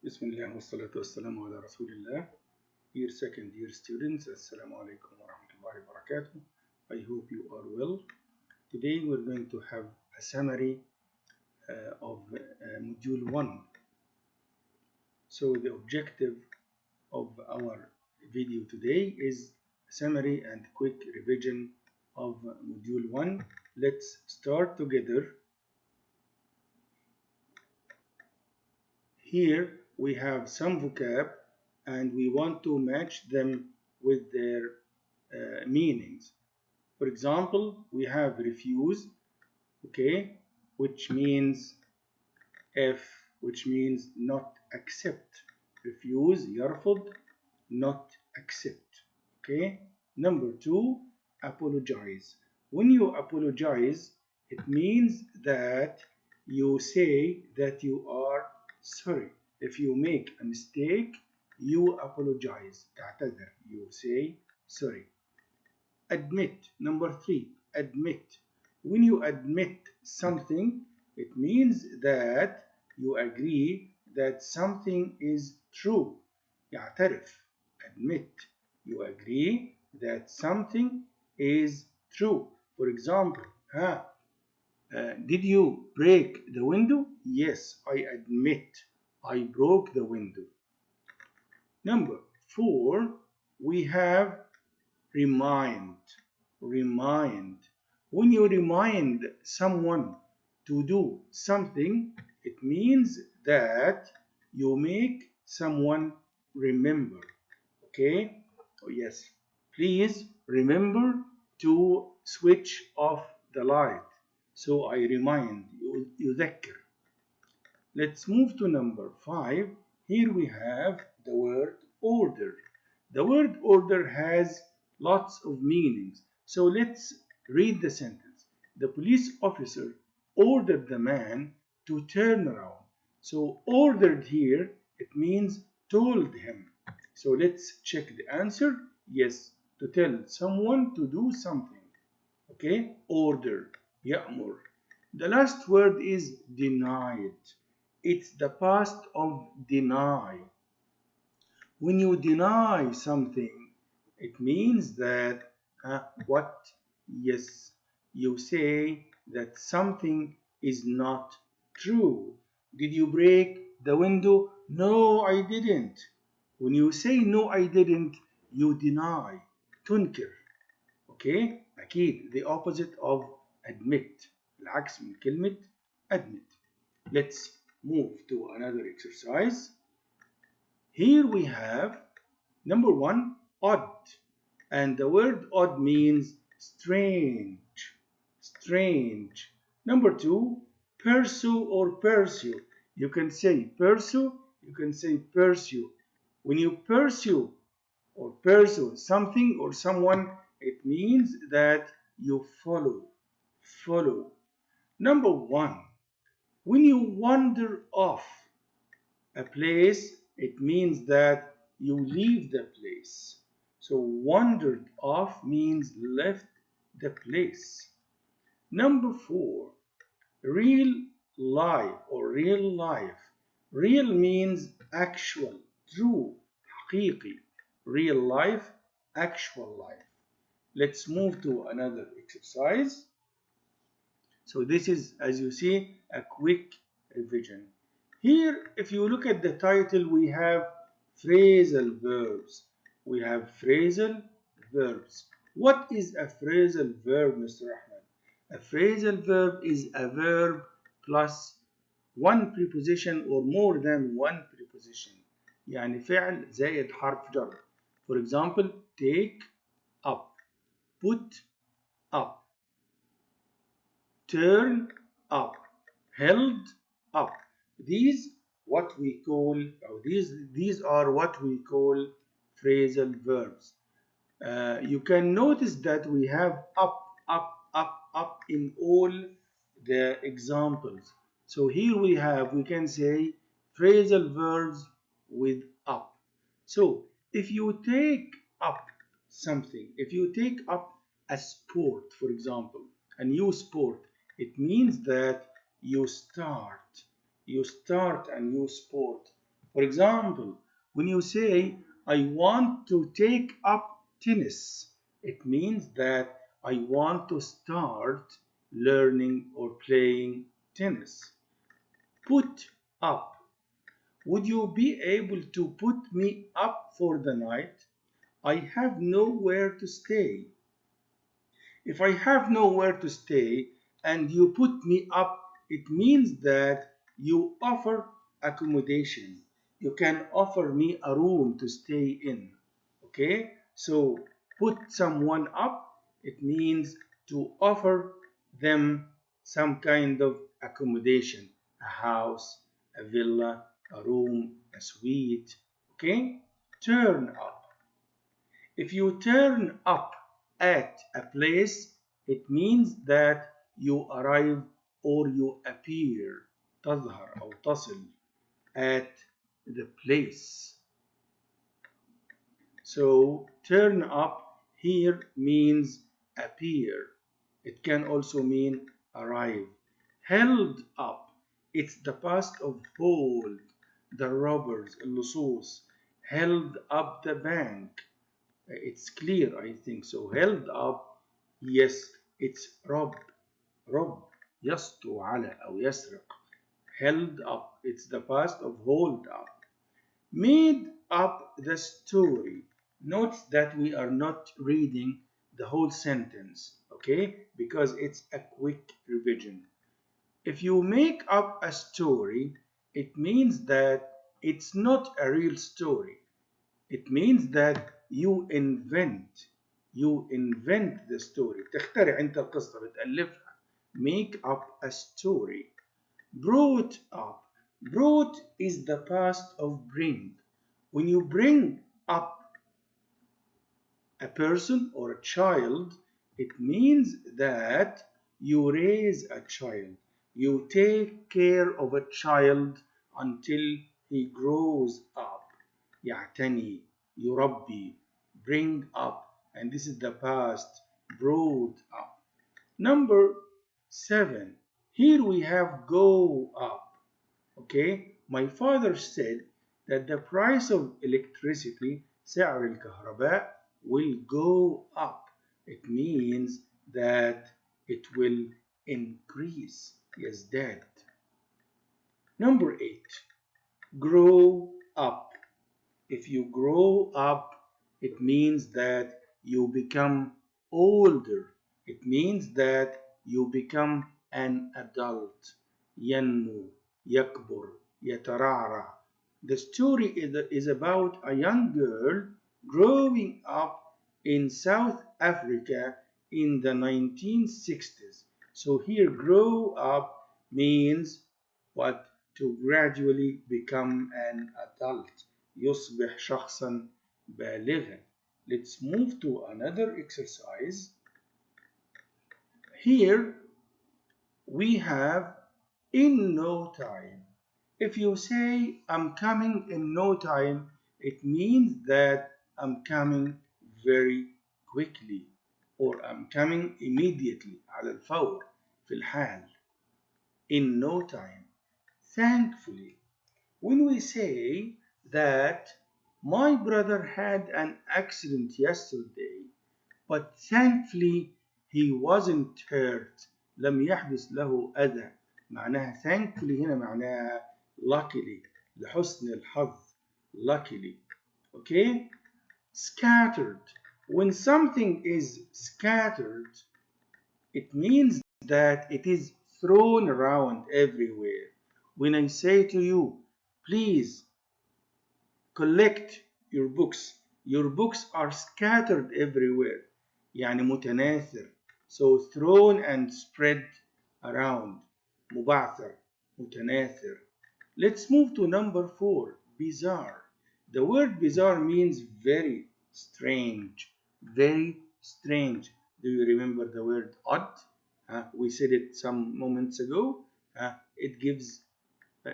Bismillah wa salatu wassalamu ala Rasulillah. Dear second year students, Assalamu alaikum wa rahmatullahi wa barakatuh. I hope you are well. Today we're going to have a summary of Module 1. So the objective of our video today is summary and quick revision of Module 1. Let's start together. Here we have some vocab and we want to match them with their meanings. For example, we have refuse, okay, which means which means not accept. Refuse, يرفض, not accept. Okay. Number 2, apologize. When you apologize, it means that you say that you are sorry. If you make a mistake, you apologize. تعتذر. You say sorry. Admit. Number 3, admit. When you admit something, it means that you agree that something is true. يعترف. Admit. You agree that something is true. For example, did you break the window? Yes, I admit I broke the window. Number 4, we have remind. Remind. When you remind someone to do something, it means that you make someone remember. Okay? Oh, yes. Please remember to switch off the light. So I remind you, يذكر. Let's move to number 5. Here we have the word order. The word order has lots of meanings. So let's read the sentence. The police officer ordered the man to turn around. So ordered here, it means told him. So let's check the answer. Yes, to tell someone to do something. Okay, order, يأمر. The last word is denied. It's the past of deny. When you deny something, it means that what? Yes, you say that something is not true. Did you break the window? No, I didn't. When you say no, I didn't, you deny. تنكر. Okay? أكيد the opposite of admit. العكس من كلمة admit. Let's move to another exercise. Here we have number 1, odd. And the word odd means strange. Strange. Number 2, pursue or pursue. You can say pursue, you can say pursue. When you pursue or pursue something or someone, it means that you follow. Follow. Number 1, when you wander off a place, it means that you leave the place. So wandered off means left the place. Number 4, real life or real life. Real means actual, true, حقيقي. Real life, actual life. Let's move to another exercise. So this is, as you see, a quick revision. Here, if you look at the title, we have phrasal verbs. We have phrasal verbs. What is a phrasal verb, Mr. Ahmed? A phrasal verb is a verb plus one preposition or more than one preposition. يعني فعل زائد حرف جر. For example, take up, put up, turn up, held up. These are what we call phrasal verbs. You can notice that we have up in all the examples. So here we can say phrasal verbs with up. So if you take up something, if you take up a sport, for example, a new sport, it means that you start a new sport. For example, when you say, I want to take up tennis, it means that I want to start learning or playing tennis. Put up. Would you be able to put me up for the night? I have nowhere to stay. If I have nowhere to stay and you put me up, it means that you offer accommodation. You can offer me a room to stay in. Okay? So put someone up, it means to offer them some kind of accommodation, a house, a villa, a room, a suite. Okay? Turn up. If you turn up at a place, it means that you arrive or you appear تظهر أو تصل at the place. So turn up here means appear. It can also mean arrive. Held up, it's the past of hold. The robbers, اللصوص, held up the bank. It's clear, I think so. Held up, yes, it's rob. rob يسطو على أو يسرق. Held up, it's the past of hold up. Made up the story. Note that we are not reading the whole sentence, okay? Because it's a quick revision. If you make up a story, it means that it's not a real story. It means that you invent the story. تخترع أنت القصة بتألفها. Make up a story. Brought up. Brought is the past of bring. When you bring up a person or a child, it means that you raise a child. You take care of a child until he grows up. يعتني, يربي, bring up, and this is the past, brought up. Number 7. Here we have go up. Okay, my father said that the price of electricity, سعر الكهرباء, will go up. It means that it will increase. يزداد. Number 8. Grow up. If you grow up, it means that you become older. It means that you become an adult. ينمو, يكبر, يترعرع. The story is about a young girl growing up in South Africa in the 1960s. So here grow up means what? To gradually become an adult. يصبح شخصا بالغا. Let's move to another exercise. Here we have in no time. If you say I'm coming in no time, it means that I'm coming very quickly or I'm coming immediately على الفور في الحال. In no time. Thankfully, when we say that my brother had an accident yesterday, but thankfully he wasn't hurt. لم يحدث له أذى. معناها thankfully هنا معناها luckily. لحسن الحظ. Luckily. Okay? Scattered. When something is scattered, it means that it is thrown around everywhere. When I say to you, please collect your books. Your books are scattered everywhere. يعني متناثر. So thrown and spread around. مبعثر. متناثر. Let's move to number 4. Bizarre. The word bizarre means very strange. Very strange. Do you remember the word odd? We said it some moments ago. It gives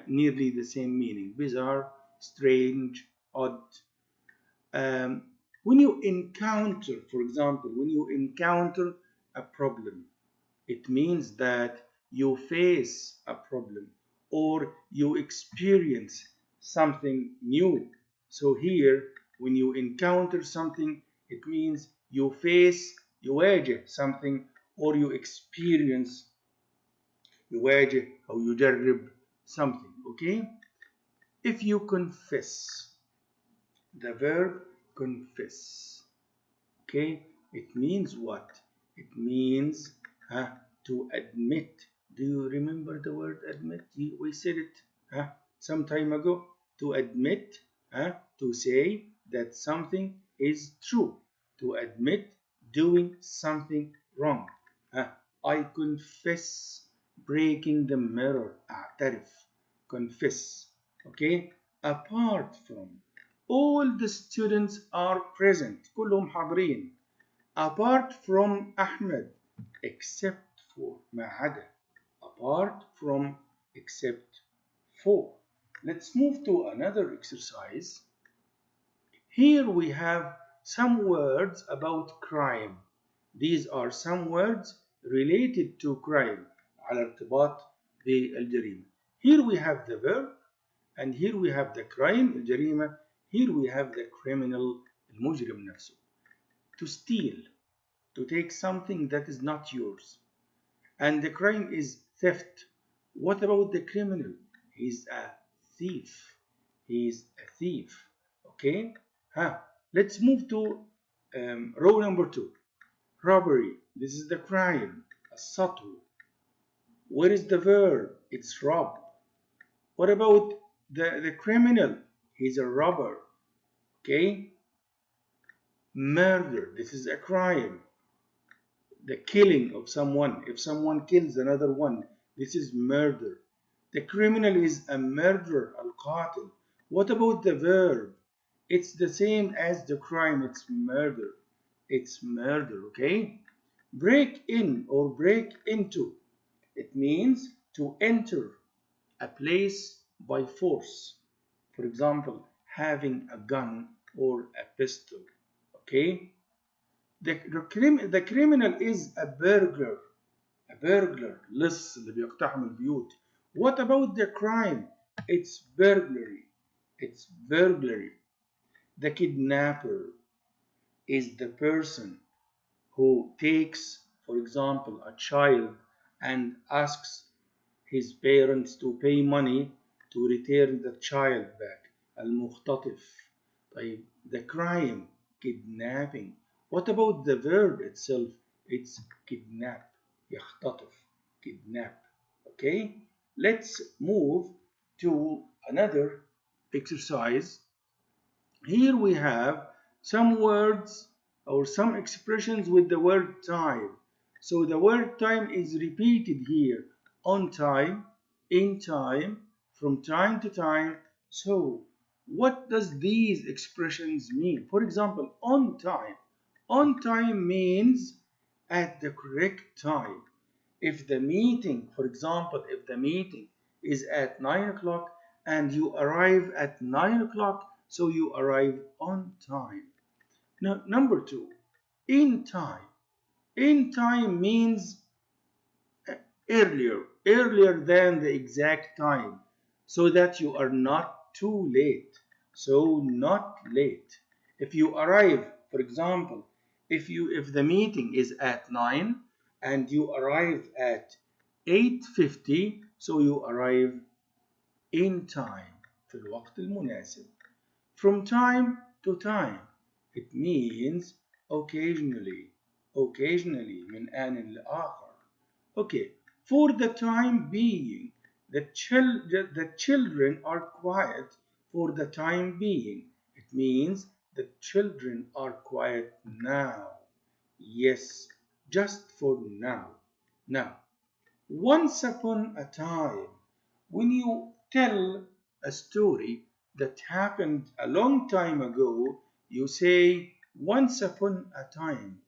nearly the same meaning. Bizarre, strange, odd. When you encounter, for example, when you encounter a problem, it means that you face a problem or you experience something new. So here, when you encounter something, it means you face, يواجه something, or you experience, يواجه أو يجرب something. Okay? If you confess, the verb confess. Okay? It means what? It means to admit. Do you remember the word admit? We said it some time ago. To admit, to say that something is true. To admit doing something wrong. I confess breaking the mirror. أعترف. Confess. Okay? Apart from, all the students are present. كلهم حاضرين. Apart from Ahmed, except for ما عدا. Apart from, except for. Let's move to another exercise. Here we have some words about crime. These are some words related to crime. على ارتباط بالجريمة. Here we have the verb, and here we have the crime, الجريمة. Here we have the criminal, المجرم نفسه. To steal, to take something that is not yours. And the crime is theft. What about the criminal? He's a thief. He's a thief. Okay? Let's move to row number 2. Robbery. This is the crime. السطو. What is the verb? It's rob. What about the criminal? He's a robber. Okay? Murder. This is a crime. The killing of someone. If someone kills another one, this is murder. The criminal is a murderer, al-qatil. What about the verb? It's the same as the crime. It's murder. It's murder, okay? Break in or break into. It means to enter a place by force. For example, having a gun or a pistol, okay? The criminal is a burglar. A burglar, لص اللي بيقتحم البيوت. What about the crime? It's burglary. It's burglary. The kidnapper is the person who takes, for example, a child and asks his parents to pay money to return the child back. المختطف. طيب, the crime, kidnapping. What about the verb itself? It's kidnap. يختطف. Kidnap. Okay? Let's move to another exercise. Here we have some words or some expressions with the word time. So the word time is repeated here. On time, in time, from time to time. So what does these expressions mean? For example, on time. On time means at the correct time. If the meeting, for example, if the meeting is at 9 o'clock and you arrive at 9 o'clock, so you arrive on time. Now, number 2, in time. In time means earlier than the exact time, so that you are not too late. So not late. If you arrive, for example, if the meeting is at 9 and you arrive at 8:50, so you arrive in time, في الوقت المناسب. From time to time, it means occasionally. Occasionally, من آن لآخر. Okay, for the time being, the children are quiet for the time being. It means the children are quiet now. Yes, just for now. Now, once upon a time, when you tell a story that happened a long time ago, you say once upon a time.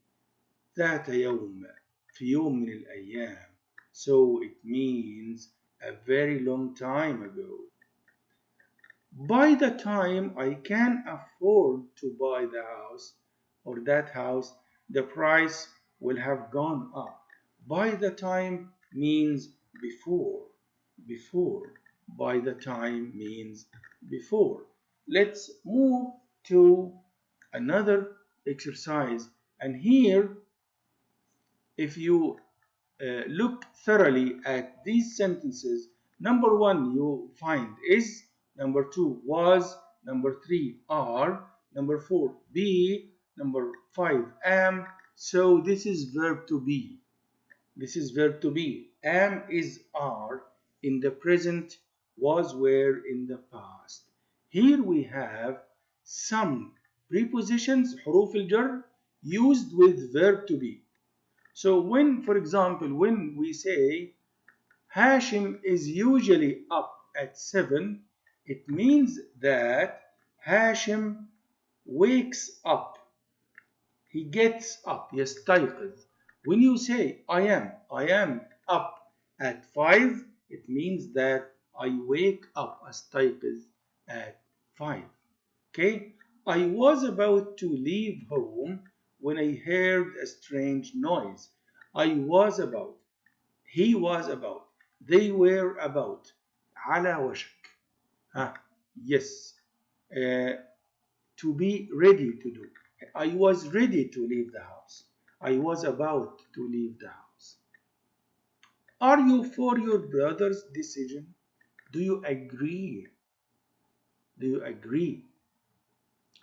ذات يوم, في يوم من الأيام. So it means a very long time ago. By the time I can afford to buy the house or that house, the price will have gone up. By the time means before. Before. by the time means before. Let's move to another exercise, and here if you look thoroughly at these sentences, number 1 you find is, number 2 was, number 3 are, number 4 be, number 5 am. So this is verb to be. This is verb to be. Am is are in the present, was were in the past. Here we have some prepositions, حروف الجر, used with verb to be. So when, for example, when we say Hashim is usually up at 7, it means that Hashim wakes up. He gets up, يستيقظ. When you say I am up at 5, it means that I wake up, أستيقظ at 5. Okay? I was about to leave home when I heard a strange noise. I was about, he was about, they were about, على وشك. Yes. To be ready to do. I was ready to leave the house. I was about to leave the house. Are you for your brother's decision? Do you agree? Do you agree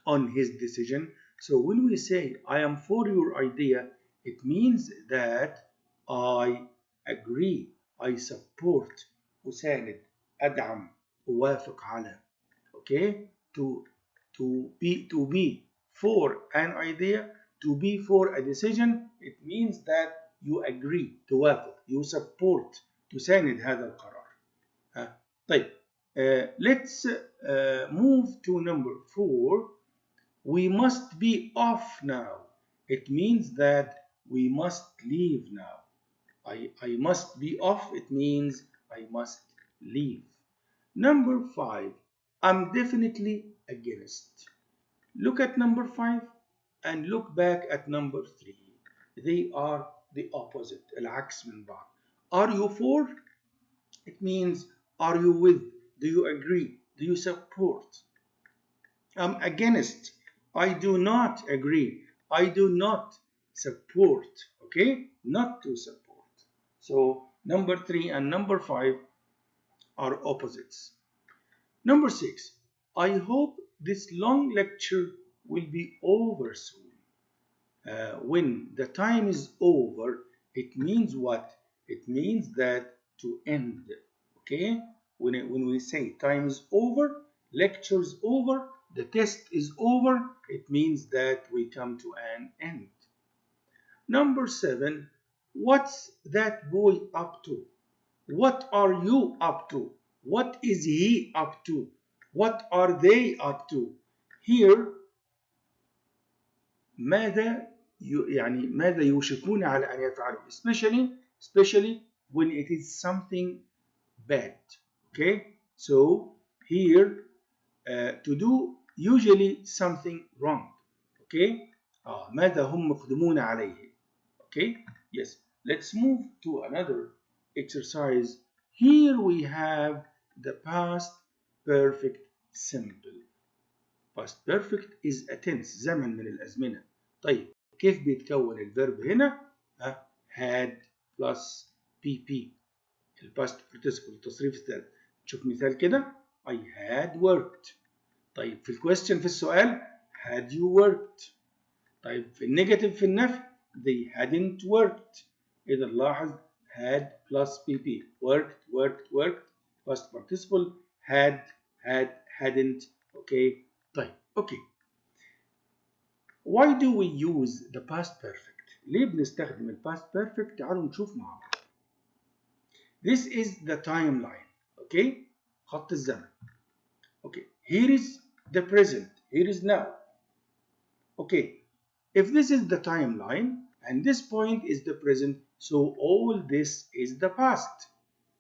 on his decision? So when we say I am for your idea, it means that I agree, I support, أساند, أدعم, أوافق على. Okay? To be for an idea, to be for a decision, it means that you agree, توافق, you support, تساند هذا القرار. طيب, let's move to number 4. We must be off now. It means that we must leave now. I must be off, it means I must leave. Number 5, I'm definitely against. Look at number 5 and look back at number 3. They are the opposite, العكس من بعض. Are you for? It means are you with? Do you agree? Do you support? I'm against. I do not agree. I do not support. Okay? Not to support. So number 3 and number 5 are opposites. Number 6. I hope this long lecture will be over soon. When the time is over, it means what? It means that to end. Okay? When we say time is over, lecture is over, the test is over, it means that we come to an end. Number 7, what's that boy up to? What are you up to? What is he up to? What are they up to? Here, ماذا يوشكون على أن يفعلوا? Especially when it is something bad. Okay? So here, to do usually something wrong. Okay? ماذا هم مقدمون عليه. Okay? Yes. Let's move to another exercise. Here we have the past perfect simple. Past perfect is a tense, زمن من الأزمنة. طيب كيف بيتكون الفيرب هنا؟ had plus pp. الباست participle التصريف الثالث. نشوف مثال كده. I had worked. طيب في الكويستشن في السؤال had you worked. طيب في النيجاتيف في النفي they hadn't worked. إذا لاحظ had plus pp. worked past participle had hadn't. Okay. طيب okay. Why do we use the past perfect? ليه بنستخدم ال past perfect؟ تعالوا نشوف مع بعض. This is the timeline. Okay. خط الزمن. Okay. Here is the present. Here is now. Okay. If this is the timeline and this point is the present, so all this is the past.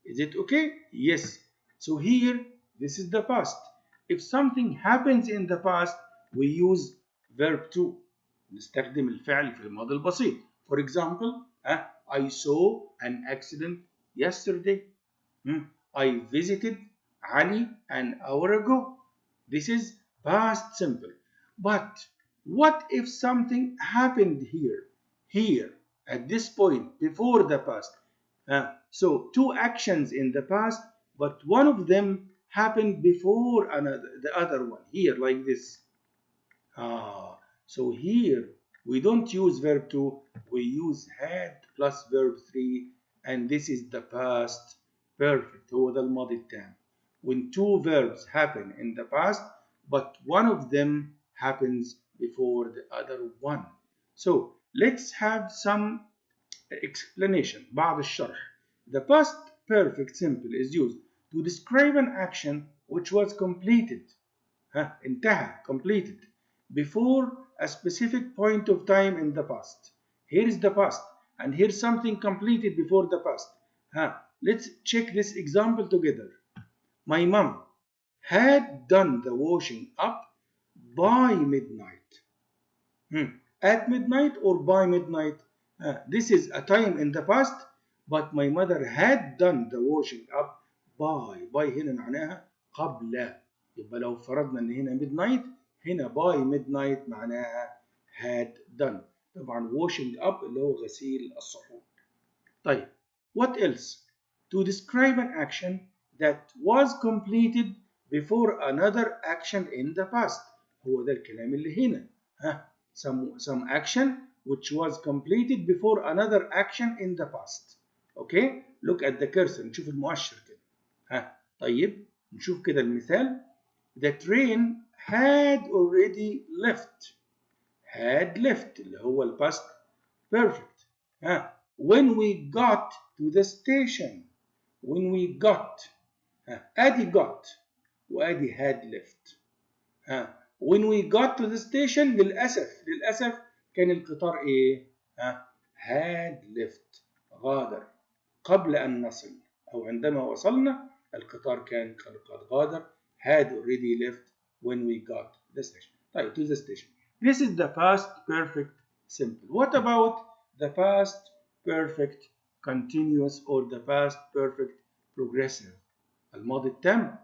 Is it okay? Yes. So here, this is the past. If something happens in the past, we use verb to. نستخدم الفعل في الماضي البسيط. For example, I saw an accident yesterday. I visited Ali an hour ago. This is past simple. But what if something happened here, at this point, before the past? So two actions in the past, but one of them happened before the other one. Here, like this. So here we don't use verb 2, we use had plus verb 3, and this is the past perfect. هو ده الماضي التام. When two verbs happen in the past, but one of them happens before the other one. So let's have some explanation. بعض الشرح. The past perfect simple is used to describe an action which was completed. انتهى, completed, before a specific point of time in the past. Here is the past, and here's something completed before the past. Let's check this example together. My mom had done the washing up by midnight. At midnight or by midnight? This is a time in the past, but my mother had done the washing up by هنا معناها قبل. يبقى لو فرضنا ان هنا midnight، هنا by midnight معناها had done. طبعا washing up اللي هو غسيل الصحون. طيب what else? To describe an action that was completed before another action in the past. هو ده الكلام اللي هنا. Some action which was completed before another action in the past. Okay? Look at the cursor. نشوف المؤشر كده. طيب نشوف كده المثال. The train had already left. Had left اللي هو ال past perfect. When we got to the station. When we got. أدي got وأدي had left. When we got to the station للأسف كان القطار إيه؟ had left. غادر قبل أن نصل، أو عندما وصلنا القطار كان قد غادر. had already left when we got the station. طيب to the station. This is the past perfect simple. What about the past perfect continuous or the past perfect progressive? الماضي التام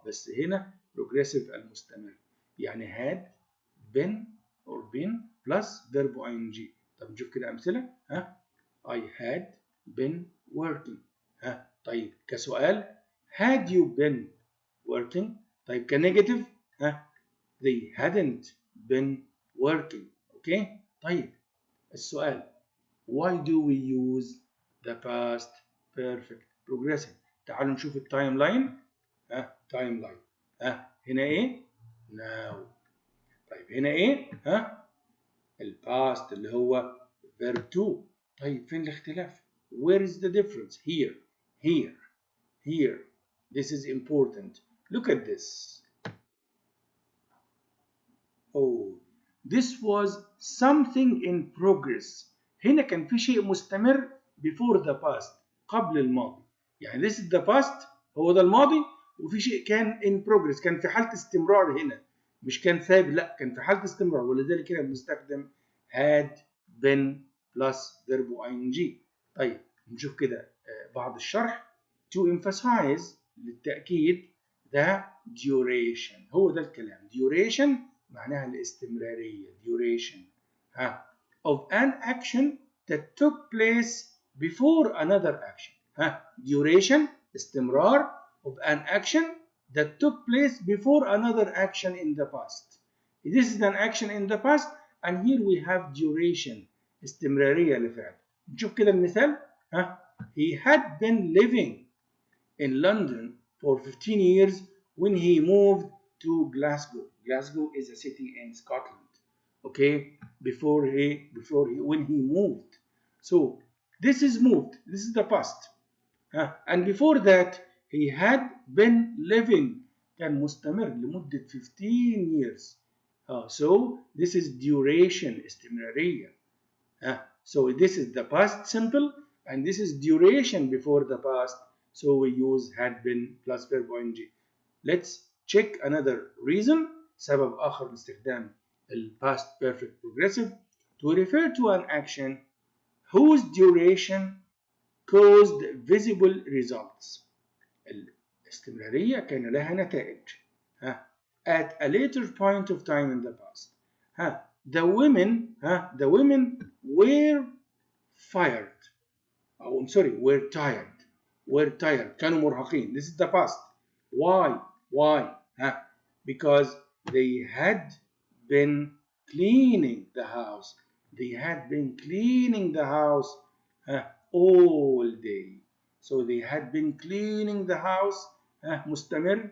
بس هنا progressive المستمر. يعني had been or been plus verb ing. طب نشوف كده أمثلة. I had been working. طيب كسؤال had you been working. طيب كنيجاتيف they hadn't been working. اوكي طيب السؤال why do we use the past perfect progressive؟ تعالوا نشوف التايم لاين. تايم لاين هنا ايه؟ now. طيب هنا ايه؟ الباست اللي هو verb 2. طيب فين الاختلاف؟ where is the difference? here. This is important. Look at this. This was something in progress. هنا كان في شيء مستمر before the past قبل الماضي. يعني this is the past هو ده الماضي، وفي شيء كان in progress كان في حالة استمرار هنا، مش كان ثابت، لا كان في حالة استمرار، ولذلك هنا بنستخدم had been plus verb ing. طيب نشوف كده بعض الشرح. To emphasize للتأكيد the duration. هو ده الكلام. duration معناها الاستمرارية. duration of an action that took place before another action. duration استمرار of an action that took place before another action in the past. This is an action in the past and here we have duration استمرارية لفعل. نشوف كده المثال. He had been living in London for 15 years when he moved to Glasgow. Glasgow is a city in Scotland. Okay, when he moved. So this is moved. This is the past. And before that he had been living. كان مستمر لمدة 15 years. So this is duration استمرارية. So this is the past simple and this is duration before the past. So we use had been plus verb ing. Let's check another reason. سبب آخر لاستخدام past perfect progressive to refer to an action whose duration caused visible results. استمرارية كان لها نتائج. At a later point of time in the past. The women were fired. Oh, I'm sorry, were tired. كانوا مرهقين. This is the past. Why? Because they had been cleaning the house. All day. So they had been cleaning the house. مستمر.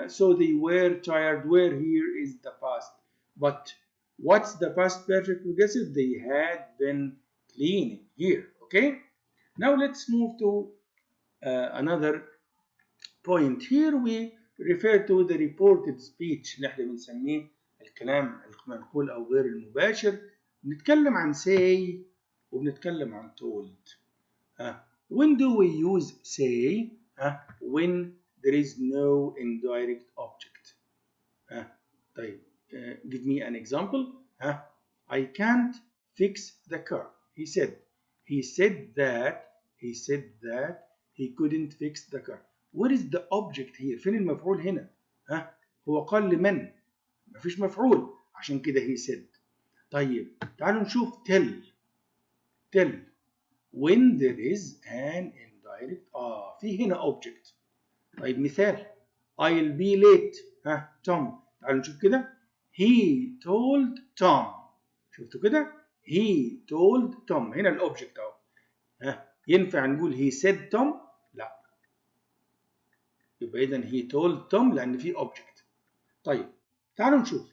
So they were tired. Where here is the past. But what's the past perfect progressive? They had been cleaning here. Okay? Now let's move to another point. Here we refer to the reported speech. نحن بنسميه الكلام المنقول أو غير المباشر. بنتكلم عن say وبنتكلم عن told. When do we use say? When there is no indirect object. طيب, give me an example. I can't fix the car. He said that he couldn't fix the car. What is the object here? فين المفعول هنا؟ هو قال لمن؟ مفيش مفعول عشان كده he said. طيب تعالوا نشوف tell when there is an indirect في هنا object. طيب مثال I'll be late. Tom. تعالوا نشوف كده. He told Tom. شفتوا كده؟ He told Tom. هنا الأوبجكت أهو. ينفع نقول he said Tom؟ لا. يبقى إذا he told Tom لأن في object. طيب تعالوا نشوف.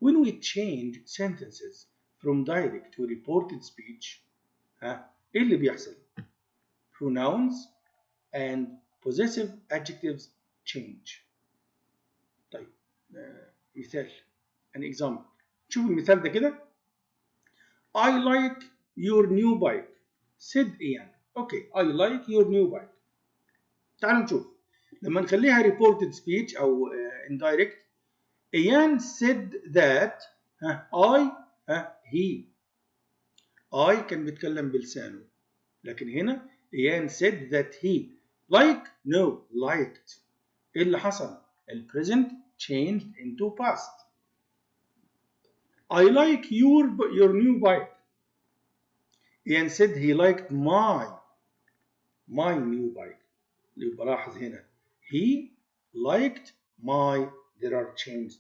When we change sentences from direct to reported speech, إيه اللي بيحصل؟ Pronouns and possessive adjectives change. طيب مثال an example. شوف المثال ده كده. I like your new bike. said Ian. Okay, I like your new bike. تعالوا نشوف. لما نخليها reported speech أو indirect. Ian said that I كان بيتكلم بلسانه. لكن هنا Ian said that he liked. إيه اللي حصل؟ الpresent changed into past. I like your new bike. Ian said he liked my new bike. اللي بلاحظ هنا he liked my. There are changes.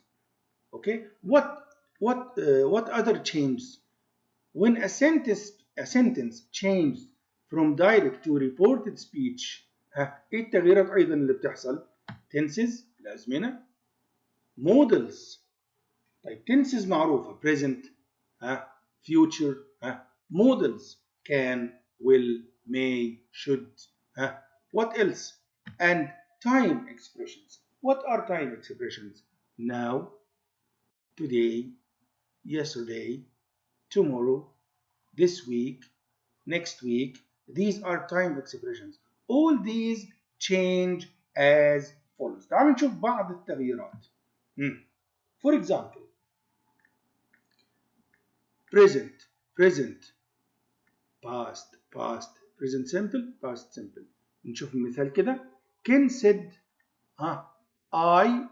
Okay. What other changes? When a sentence changes from direct to reported speech. ايه التغييرات ايضا اللي بتحصل؟ tenses الازمنه. models. طيب tenses معروفه present future models can will may should what else? And time expressions. What are time expressions? Now, today, yesterday, tomorrow, this week, next week. These are time expressions. All these change as follows. تعالوا نشوف بعض التغييرات. For example, present, past, present simple, past simple. نشوف المثال كده. Ken said, I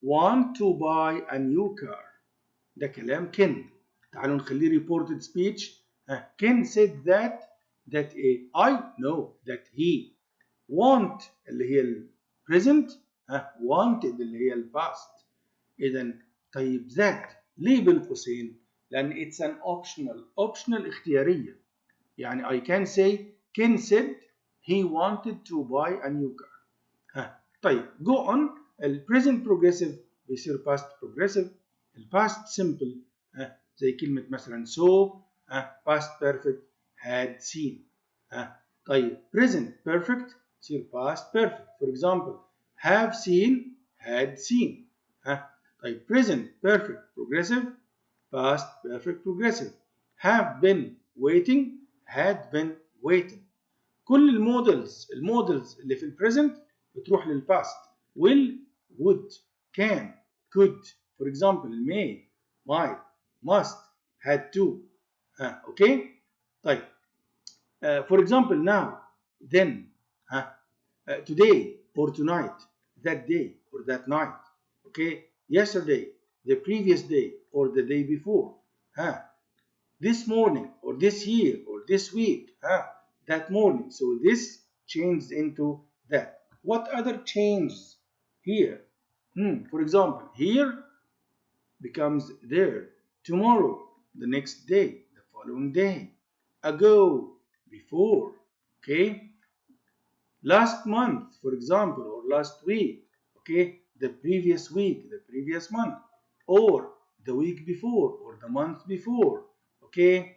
want to buy a new car. ده كلام Ken. تعالوا نخليه reported speech. Ken said that he want اللي هي ال present wanted اللي هي ال past. إذا طيب that ليه بالقوسين؟ لأن it's an optional اختيارية. يعني I can say Ken said he wanted to buy a new car. طيب go on. ال present progressive بيصير past progressive. ال past simple زي كلمة مثلا saw. past perfect had seen. طيب present perfect يصير past perfect. For example have seen had seen. طيب present perfect progressive past perfect progressive. have been waiting had been waiting. كل المودلز اللي في البريزنت بتروح للباست. will, would, can, could. For example may, might, must, had to. Okay. طيب for example now, then, today or tonight, that day or that night. Okay, yesterday, the previous day, or the day before. This morning, or this year, or this week. That morning. So this changed into that. What other changes here? For example, here becomes there. Tomorrow, the next day, the following day. Ago, before. Okay. Last month, for example, or last week. Okay. The previous week, the previous month, or the week before, or the month before. Okay.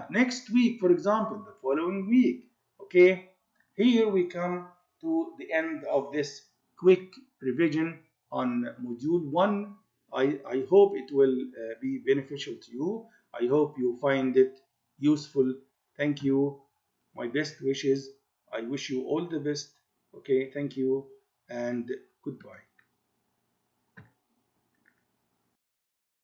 Next week, for example, the following week. Okay. Here we come to the end of this quick revision on module 1. I hope it will be beneficial to you. I hope you find it useful. Thank you. My best wishes. I wish you all the best. Okay, thank you and goodbye.